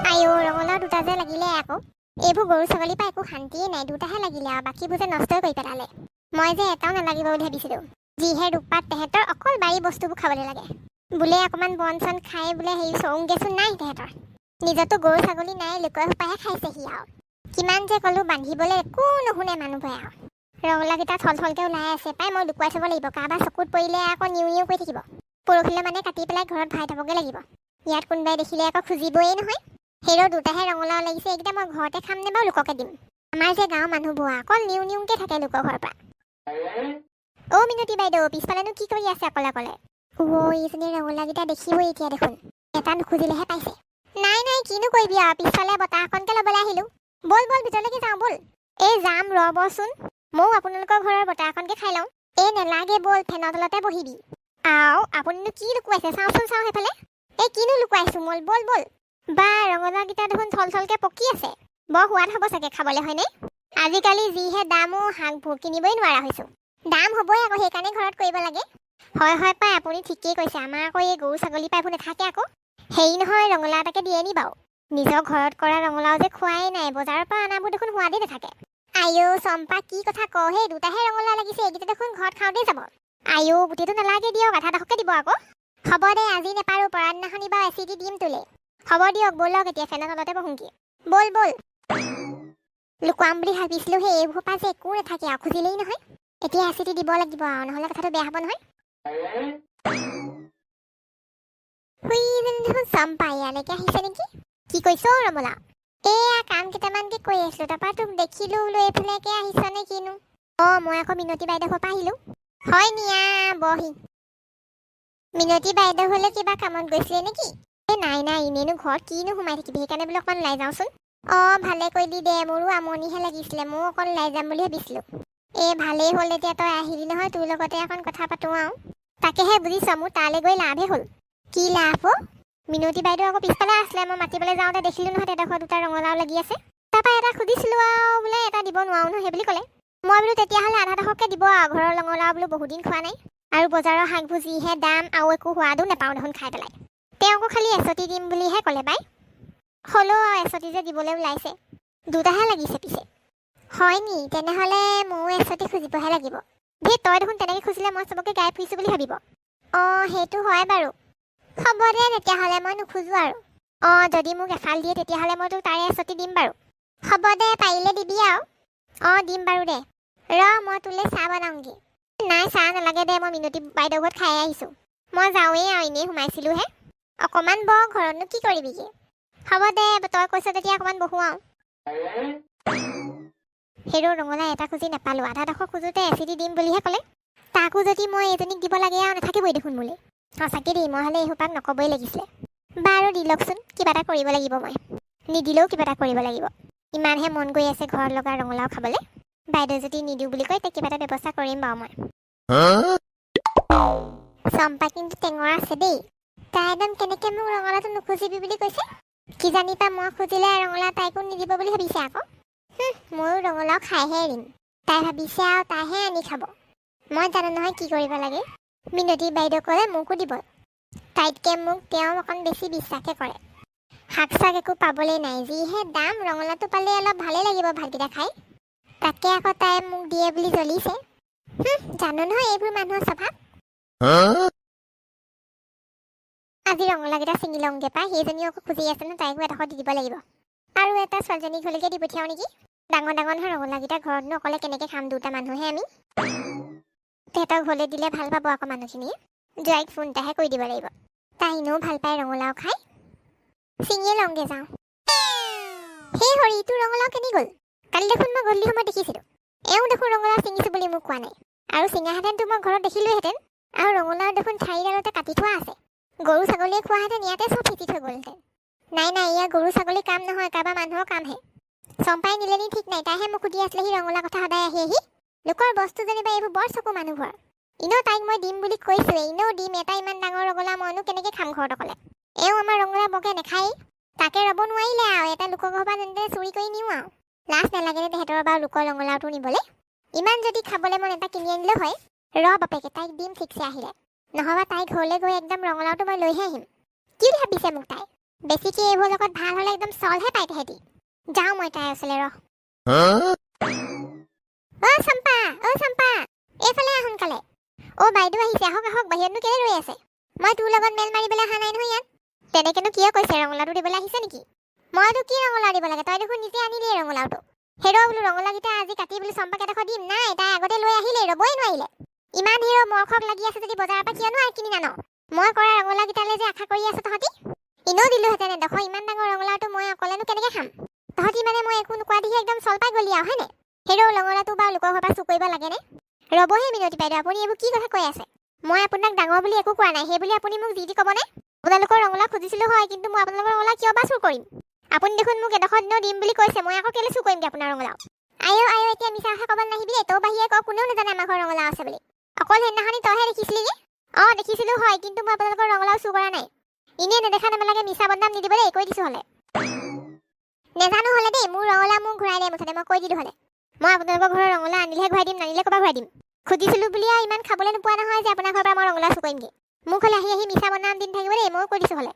আইও ৰঙালাও দুটা যে লাগিলে আকৌ এইবোৰ গৰু ছাগলী পৰা একো শান্তিয়ে নাই দুটাহে লাগিলে আৰু বাকীবোৰ যে নষ্টই কৰি পেলালে মই যে এটাও নালাগিব বুলি ভাবিছিলোঁ যিহে ৰূপপাত তেহেঁতৰ অকল বাৰী বস্তুবোৰ খাবলৈ লাগে বোলে অকণমান বন চন খাই বোলে হেৰি চৌংগেচোন নাই তেহেঁতৰ নিজতো গৰু ছাগলী নাই লোকৰ সোপাহে খাইছেহি আৰু কিমান যে ক'লো বান্ধিবলৈ একো নুশুনে মানুহবোৰে আৰু ৰঙালাওকেইটা থলথলকৈ ওলাই আছে পাই মই লুকুৱাই থ'ব লাগিব কাৰোবাৰ চকুত পৰিলে আকৌ নিউ নিউ কৰি থাকিব পৰহিলৈ মানে কাটি পেলাই ঘৰত ভৰাই থ'বগৈ লাগিব ইয়াত কোনোবাই দেখিলে আকৌ খুজিবই নহয় সেইৰো দুটাহে ৰঙালাও লাগিছে এইকেইটা মই ঘৰতে খাম নে বাৰু লোককে দিম আমাৰ যে গাঁৱৰ মানুহবোৰ অকল নিউ নিউকৈ থাকে লোকৰ ঘৰৰ পৰা অ' মিনতি বাইদেউ পিছফালেনো কি কৰি আছে অকলে অকলে এইজনী ৰঙালাওকেইটা দেখিবই এতিয়া দেখোন এটা নুখুজিলেহে পাইছে নাই নাই কিনো কৰিবি আৰু পিছফালে বতাহ অকণকে ল'বলৈ আহিলোঁ ব'ল ব'ল ভিতৰলৈকে যাওঁ ব'ল এই যাম ৰ'বচোন ময়ো আপোনালোকৰ ঘৰৰ বতাহ অকণকে খাই লওঁ এই নেলাগে ব'ল ফেনৰ তলতে বহিবি আও আপুনিনো কি লুকুৱাইছে চাওঁচোন চাওঁ সেইফালে এই কিনো লুকুৱাইছোঁ মই ব'ল ব'ল বা ৰঙালাওকেইটা দেখোন থলথলকৈ পকি আছে বৰ সোৱাদ হ'ব চাগে খাবলৈ হয়নে আজিকালি যিহে দামো শাকবোৰ কিনিবই নোৱাৰা হৈছোঁ দাম হ'বই আকৌ সেইকাৰণে ঘৰত কৰিব লাগে হয় হয় পাই আপুনি ঠিকেই কৈছে আমাৰ আকৌ এই গৰু ছাগলী পাই এইবোৰ নাথাকে আকৌ হেৰি নহয় ৰঙালাও এটাকে দিয়ে নি বাৰু নিজৰ ঘৰত কৰা ৰঙালাও যে খোৱাই নাই বজাৰৰ পৰা অনাবোৰ দেখোন সোৱাদেই নাথাকে আইও চম্পা কি কথা কওঁ সেই দুটাহে ৰঙালাও লাগিছে এইকেইটা দেখোন ঘৰত খাওঁতেই যাব আইও গোটেইটো নালাগে দিয়ক আধা ডখৰকে দিব আকৌ হ'ব দে আজি নেপাৰোঁ পৰা দিনাখনি বাৰু এচিডি দিম তোলে হ'ব দিয়ক ব'লক এতিয়া ফেনৰ তলতে বহোংগৈ ব'ল ব'ল লুকুৱাম বুলি ভাবিছিলোঁ সেই এইবোৰ পৰা যে একো নাথাকে আৰু খুজিলেই নহয় এতিয়া এচিডি দিব লাগিব আৰু নহ'লে কথাটো বেয়া হ'ব নহয় চম্পা ইয়ালৈকে আহিছে নেকি কি কৈছ ৰমলাও এয়া কাম কেইটামানকে কৰি আছিলোঁ তাৰপৰা তোক দেখিলোঁ বোলো এইফালেকে আহিছ নে কিনো অঁ মই আকৌ মিনতি বাইদেউৰ পৰা আহিলোঁ হয় নিয়া বহি মিনতি বাইদেউ হ'লে কিবা কামত গৈছিলে নেকি এই নাই নাই এনেইনো ঘৰত কিনো সোমাই থাকিবি সেইকাৰণে বোলো অকণমান ওলাই যাওঁচোন অঁ ভালে কৰিলি দে মোৰো আমনিহে লাগিছিলে ময়ো অকণ ওলাই যাম বুলি ভাবিছিলোঁ এই ভালেই হ'ল এতিয়া তই আহিলি নহয় তোৰ লগতে অকণ কথা পাতোঁ আৰু তাকেহে বুজিছ মোৰ তালৈ গৈ লাভহে হ'ল কি লাভ অ' মিনতি বাইদেউ আকৌ পিছফালে আছিলে মই মাতিবলৈ যাওঁতে দেখিলোঁ নহয় তেডোখৰ দুটা ৰঙালাও লাগি আছে তাৰপৰা এটা সুধিছিলোঁ আৰু বোলে এটা দিব নোৱাৰো নহয় সেই বুলি ক'লে মই বোলো তেতিয়াহ'লে আধা ডখৰকে দিব আৰু ঘৰৰ ৰঙালাও বোলো বহুত দিন খোৱা নাই আৰু বজাৰৰ শাকবোৰ যিহে দাম আৰু একো সোৱাদো নাপাওঁ দেখোন খাই পেলাই তেওঁকো খালি এচটি দিম বুলিহে ক'লে বাই হ'লেও আৰু এচটি যে দিবলৈ ওলাইছে দুটাহে লাগিছে পিছে হয় নি তেনেহ'লে ময়ো এচটি খুজিবহে লাগিব দেই তই দেখোন তেনেকৈ খুজিলে মই চবকে গাই ফুৰিছোঁ বুলি ভাবিব অঁ সেইটো হয় বাৰু হ'ব দে তেতিয়াহ'লে মই নোখোজোঁ আৰু অঁ যদি মোক এফাল দিয়ে তেতিয়াহ'লে মই তোক তাৰে এচটি দিম বাৰু হ'ব দে পাৰিলে দিবি আৰু অঁ দিম বাৰু দে মই তোলৈ চাহ বনাওঁগৈ নাই চাহ নালাগে দে মই মিনতি বাইদেউ ঘৰত খাই আহিছোঁ মই যাওঁৱেই আৰু এনেই সোমাইছিলোঁ অকণমান ব ঘৰতনো কি কৰিবিগৈ হ'ব দে তই কৈছ তেতিয়া অকণমান বহোঁ আৰু হেৰ ৰঙালাও এটা খুজি নাপালোঁ আধা ডখৰ খোজোতে এচিডি দিম বুলিহে ক'লে তাকো যদি মই এজনীক দিব লাগে আৰু নাথাকিবই দেখোন মোলৈ সঁচাকৈ দেই মই হ'লে এইসোপাক নক'বই লাগিছিলে বাৰু দি লওকচোন কিবা এটা কৰিব লাগিব মই নিদিলেও কিবা এটা কৰিব লাগিব ইমানহে মন গৈ আছে ঘৰত লগা ৰঙালাও খাবলৈ বাইদেউ যদি নিদিওঁ বুলি কয় তেতিয়া কিবা এটা ব্যৱস্থা কৰিম বাৰু মই চম্পা কিন্তু টেঙৰ আছে দেই তাই একদম কেনেকৈ মোক ৰঙালাওটো নুখুজিবি বুলি কৈছে কিজানি পা মই খুজিলে ৰঙালাও তাইকো নিদিব বুলি ভাবিছে আকৌ ময়ো ৰঙালাও খাইহে এৰিম তাই ভাবিছে আৰু তাইহে আনি খাব মই জানো নহয় কি কৰিব লাগে মিনতি বাইদেউ ক'লে মোকো দিব তাইতকৈ মোক তেওঁ অকণ বেছি বিশ্বাসে কৰে শাক চাক একো পাবলৈ নাই যিহে দাম ৰঙালাওটো পালে অলপ ভালেই লাগিব ভাতকেইটা খাই তাকে আকৌ তাই মোক দিয়ে বুলি জ্বলিছে জানো নহয় এইবোৰ মানুহৰ স্বভাৱ আজি ৰঙালাওকেইটা ছিঙি লওঁগৈ পাই সেইজনীও আকৌ খুজি আছে ন তাইকো এডোখৰ দি দিব লাগিব আৰু এটা ছোৱালীজনীক হ'লেকে দি পঠিয়াওঁ নেকি ডাঙৰ ডাঙৰ নহয় ৰঙালাওকেইটা ঘৰতনো অকলে কেনেকৈ খাম দুটা মানুহে আমি তেহেঁতক হ'লে দিলে ভাল পাব আকৌ মানুহখিনিয়ে জয়ক ফোন এটাহে কৰি দিব লাগিব তাই এনেও ভাল পায় ৰঙালাও খাই ছিঙিয়ে লওঁগৈ যাওঁ সেই হৰি তোৰ ৰঙালাও কেনি গ'ল কালি দেখোন মই গধূলি সময়ত দেখিছিলোঁ এওঁ দেখোন ৰঙালাও ছিঙিছোঁ বুলি মোক কোৱা নাই আৰু ছিঙাহেঁতেনতো মই ঘৰত দেখিলোঁহেঁতেন আৰু ৰঙালাও দেখোন ঠাৰিডালতে কাটি থোৱা আছে গৰু ছাগলীয়ে খোৱাহেঁতেন ইয়াতে চব সিঁচি থৈ গ'লহেঁতেন নাই নাই ইয়াৰ গৰু ছাগলী কাম নহয় কাৰোবাৰ মানুহৰ কামহে চম্পাই নিলে নি ঠিক নাই তাইহে মোক সুধি আছিলেহি ৰঙালাও কথা সদায় আহি লোকৰ বস্তু যেনিবা এইবোৰ বৰ চকু মানুহৰ এনেও তাইক মই দিম বুলি কৈছোঁৱে এনেও দিম এটা ইমান ডাঙৰ ৰঙালাও মইনো কেনেকৈ খাম ঘৰত অকলে এওঁ আমাৰ ৰঙালাও বৰকৈ নাখায়েই তাকে ৰ'ব নোৱাৰিলে আৰু এটা লোকৰ ঘৰৰ পৰা যেনে চুৰি কৰি নিওঁ আৰু লাজ নালাগেনে তেহেঁতৰ বাৰু লোকৰ ৰঙালাওটো নিবলৈ ইমান যদি খাবলৈ মন এটা কিনি আনিলেও হয় বাপেকে তাইক দিম ঠিকছে আহিলে নহবা তাই ঘৰলৈ গৈ একদম ৰঙালাওটো মই লৈহে আহিম কি ভাবিছে মোক তাই বেছিকে এইবোৰ লগত ভাল হ'লে একদম চলহে পাই তেহেঁতি। যাওঁ মই তাই ওচৰলৈ ৰহ। অ' চম্পা এইফালে আহ সোনকালে। অ' বাইদেউ আহিছে, আহক আহক, বাহিৰতনো কেলে ৰৈ আছে? মই তোৰ লগত মেল মাৰিবলৈ অহা নাই নহয় ইয়াত। তেনেকেনো কিয় কৈছে, ৰঙালাওটো দিবলৈ আহিছে নেকি? মইতো কি ৰঙালাও দিব লাগে, তই দেখোন নিজে আনিলিয়ে ৰঙালাওটো। হেৰ বোলো ৰঙালাওকেইটা আজি কাটি বোলো চম্পাক এডোখৰ দিম। নাই, তাই আগতে লৈ আহিলেই, ৰ'বই নোৱাৰিলে। ইমান হিৰ মৰখক লাগি আছে যদি বজাৰৰ পৰা কিয়নো আৰু কিনি নান? মই কৰা ৰঙালাওকেইটালৈ যে আশা কৰি আছো তহঁতি। এনেও দিলোহেঁতেন এডোখৰ, ইমান ডাঙৰ ৰঙালাওটো মই অকলেনো কেনেকৈ খাম? তহঁতি মানে মই একো নোকোৱা দিহে একদম চল পাই গলি আৰু হয়নে? হেৰ ৰঙালাওটো বাৰু লোকৰ ঘৰৰ পৰা চুৰ কৰিব লাগেনে? ৰ'বহে মিনতি বাইদেউ, আপুনি এইবোৰ কি কথা কৈ আছে? মই আপোনাক ডাঙৰ বুলি একো কোৱা নাই, সেই বুলি আপুনি মোক যি ক'বনে? আপোনালোকৰ ৰঙালাও খুজিছিলোঁ হয়, কিন্তু মই আপোনালোকৰ ৰঙালাও কিয় বা চুৰ কৰিম? আপুনি দেখোন মোক এডোখৰ দিনও দিম বুলি কৈছে, মই আকৌ কেলে চুৰ কৰিমগৈ আপোনাৰ ৰঙালাও? আইঅ এতিয়া মিছা কথা ক'ব নাহিবি, তোৰ বাহিৰে ক কোনেও নাজানে আমাৰ ঘৰৰ ৰঙালাও আছে বুলি। অকল সেইদিনাখনি তইহে দেখিছিলি নে? অঁ দেখিছিলোঁ হয়, কিন্তু মই আপোনালোকৰ ৰঙালাও চুৰ কৰা নাই। এনেই নেদেখা নেমেলাকে মিছা বদনাম নিদিব দেই, কৈ দিছোঁ হ'লে। নেজানো হ'লে দেই, মোৰ ৰঙালাও মোক ঘূৰাই দে মুঠতে, মই কৈ দিলোঁ হ'লে। মই আপোনালোকৰ ঘৰৰ ৰঙালাও আনিলেহে ঘূৰাই দিম, নানিলে ক'ৰপৰা ঘূৰাই দিম? খুজিছিলোঁ বুলি আৰু ইমান খাবলৈ নোপোৱা নহয় যে আপোনাৰ ঘৰৰ পৰা মই ৰঙালাও চুৰ কৰিমগৈ। মোক হ'লে আহি মিছা বদনাম দি থাকিব দেই, মই কৈ দিছোঁ হ'লে।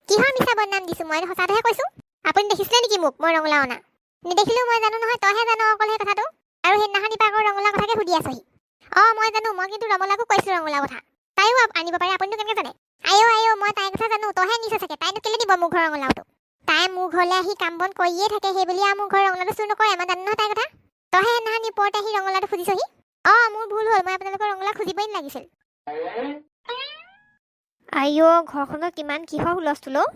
কিহৰ মিছা বদনাম দিছোঁ? মই সঁচাটোহে কৈছোঁ। আপুনি দেখিছিলে নেকি মোক মই ৰঙালাও অনা? নেদেখিলেও মই জানো নহয়, তইহে জানো অকল সেই কথাটো। আৰু সেইদিনাখনি পৰা আকৌ ৰঙালাও কথাকে সুধি আছহি। অঁ মই জানো, মই কিন্তু ৰমলাকো কৈছিলোঁ ৰঙালাও কথা। তাইও আনিব পাৰে, আপুনিনো কেনেকৈ জানে? আইঅ মই তাইৰ কথা জানো, তইহে নিছ চাগে। তাইনো কেলে দিব মোৰ ঘৰৰ ৰঙালাওটো? তাই মোৰ ঘৰলৈ আহি কাম বন কৰিয়ে থাকে, সেই বুলি আৰু মোৰ ঘৰৰ ৰঙালাওটো চুৰ নকৰে, মই জানো নহয় তাইৰ কথা। তইহে সেইদিনাখনি ওপৰতে আহি ৰঙালাওটো খুজিছহি। অঁ মোৰ ভুল হ'ল, মই আপোনালোকৰ ৰঙালাও খুজিবই নালাগিছিল। আইঅ ঘৰখনত কিমান কিহৰ হুলস্থুল অ'?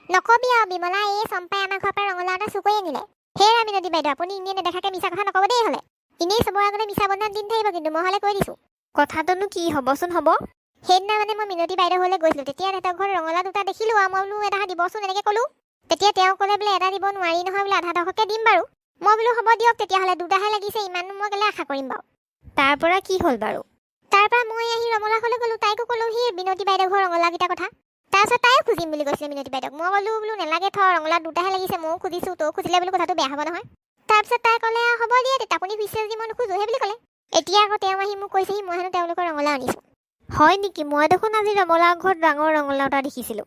নকবি আৰু বিমলা, এই চম্পাই আমাৰ ঘৰৰ পৰা ৰঙালাও এটা চুৰ কৰি আনিলে। সেয়া মিনতি বাইদেউ, আপুনি এনেই নেদেখাকে মিছা কথা নক'ব দেই হ'লে। এনেই চবৰ আগতে মিছা বদনাম দি থাকিব, কিন্তু মই হ'লে কৈ দিছোঁ। কথাটোনো কি হ'বচোন হ'ব? সেইদিনা মানে মই মিনতি বাইদেউ ঘৰলৈ গৈছিলোঁ, তেতিয়া তেহেঁতৰ ঘৰত ৰঙালাও দুটা দেখিলোঁ আৰু মই বোলো এটা দিবচোন এনেকৈ ক'লোঁ। তেতিয়া তেওঁ ক'লে বোলে এটা দিব নোৱাৰি নহয়, বোলে আধা আধাকৈ দিম বাৰু। মই বোলো হ'ব দিয়ক তেতিয়াহ'লে, দুটাহে লাগিছে, ইমানো মই কেলৈ আশা কৰিম বাৰু। তাৰ পৰা কি হ'ল বাৰু? তাৰ পৰা মই আহি ৰঙালাও ঘৰলৈ গ'লোঁ, তাইকো ক'লোঁ সি মিনতি বাইদেউ ঘৰৰ ৰঙালাওকেইটাৰ কথা। তাৰপিছত তাইও খুজিম বুলি কৈছিলে মিনতি বাইদেউক। মই ক'লোঁ বোলো নেলাগে থ, ৰঙালাও দুটাহে লাগিছে, ময়ো খুজিছোঁ, তয়ো খুজিলে বোলো কথাটো বেয়া হ'ব নহয়। তাৰপিছত তাই ক'লে হ'ব দিয়ে তেতিয়া, আপুনি খুজিছে যদি মই নোখোজোঁ সেই বুলি ক'লে। এতিয়া আকৌ তেওঁ আহি মোক কৈছেহি মই হেনো তেওঁলোকৰ ৰঙালাও আনিছোঁ। হয় নেকি? মই দেখোন আজি ৰঙালাও ঘৰত ডাঙৰ ৰঙালাও এটা দেখিছিলোঁ।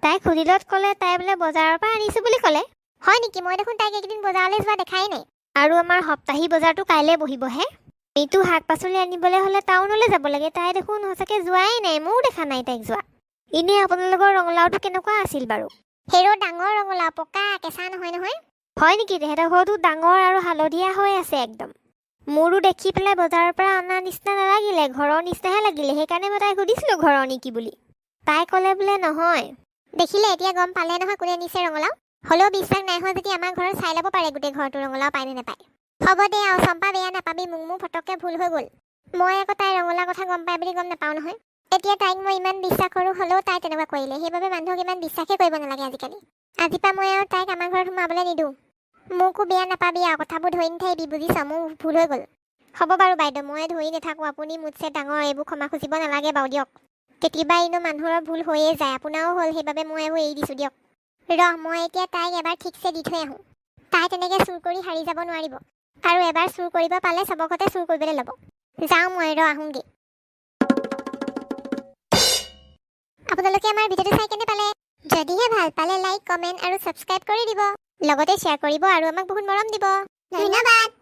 তাই খুজিলত ক'লে তাই বোলে বজাৰৰ পৰা আনিছোঁ বুলি ক'লে। হয় নেকি? মই দেখোন তাইক এইকেইদিন বজাৰলৈ যোৱা দেখাই নাই। আৰু আমাৰ সপ্তাহী বজাৰটো কাইলৈ বহিবহে। এইটো শাক পাচলি আনিবলৈ হ'লে টাউনলৈ যাব লাগে, তাই দেখোন সঁচাকৈ যোৱাই নাই, ময়ো দেখা নাই তাইক যোৱা। এনেই আপোনালোকৰ ৰঙালাওটো কেনেকুৱা আছিল বাৰু? হেৰ' ডাঙৰ ৰঙালাও, পকা কেঁচা নহয় নহয়। হয় নেকি? তেহেঁতৰ ঘৰতো ডাঙৰ আৰু হালধীয়া হৈ আছে একদম। মোৰো দেখি পেলাই বজাৰৰ পৰা অনা নিচিনা নালাগিলে, ঘৰৰ নিচিনাহে লাগিলে, সেইকাৰণে মই তাইক সুধিছিলোঁ ঘৰৰ নেকি বুলি। তাই ক'লে বোলে নহয়। দেখিলে এতিয়া গম পালে নহয় কোনে নিছে ৰঙালাও। হ'লেও বিশ্বাস নাই হোৱা যদি আমাৰ ঘৰত চাই ল'ব পাৰে গোটেই ঘৰটো ৰঙালাও পায় নে নাপায়। হ'ব দে আৰু চম্পা, বেয়া নাপাবি, মোৰ ফটককৈ ভুল হৈ গ'ল। মই আকৌ তাই ৰঙালাও কথা গম পাই বুলি গম নাপাওঁ নহয়। এতিয়া তাইক মই ইমান বিশ্বাস কৰোঁ, হ'লেও তাই তেনেকুৱা কৰিলে, সেইবাবে মানুহক ইমান বিশ্বাসেই কৰিব নালাগে আজিকালি। আজিৰ পৰা মই আৰু তাইক আমাৰ ঘৰত সোমাবলৈ নিদিওঁ। মোকো বেয়া নাপাবি আৰু, কথাবোৰ ধৰি নাথাকিবি, বুজিছ? মোৰ ভুল হৈ গ'ল। হ'ব বাৰু বাইদেউ, মই ধৰি নাথাকোঁ, আপুনি মোতছে ডাঙৰ, এইবোৰ ক্ষমা খুজিব নালাগে বাৰু দিয়ক। কেতিয়াবা এনেও মানুহৰ ভুল হৈয়ে যায়, আপোনাৰো হ'ল, সেইবাবে মই এইবোৰ এৰি দিছোঁ দিয়ক। মই এতিয়া তাইক এবাৰ ঠিকছে দি থৈ আহোঁ। তাই তেনেকৈ চুৰ কৰি হাৰি যাব নোৱাৰিব, আৰু এবাৰ চুৰ কৰিব পালে চবৰ ঘৰতে চুৰ কৰিবলৈ ল'ব। যাওঁ মই, আহোঁগৈ। আপোনালোকে আমাৰ ভিডিঅ'টো চাই কেনে পালে? যদিহে ভাল পালে লাইক, কমেণ্ট আৰু ছাবস্ক্ৰাইব কৰি দিব। লগতে শ্বেয়াৰ কৰিব আৰু আমাক বহুত মৰম দিব। ধন্যবাদ।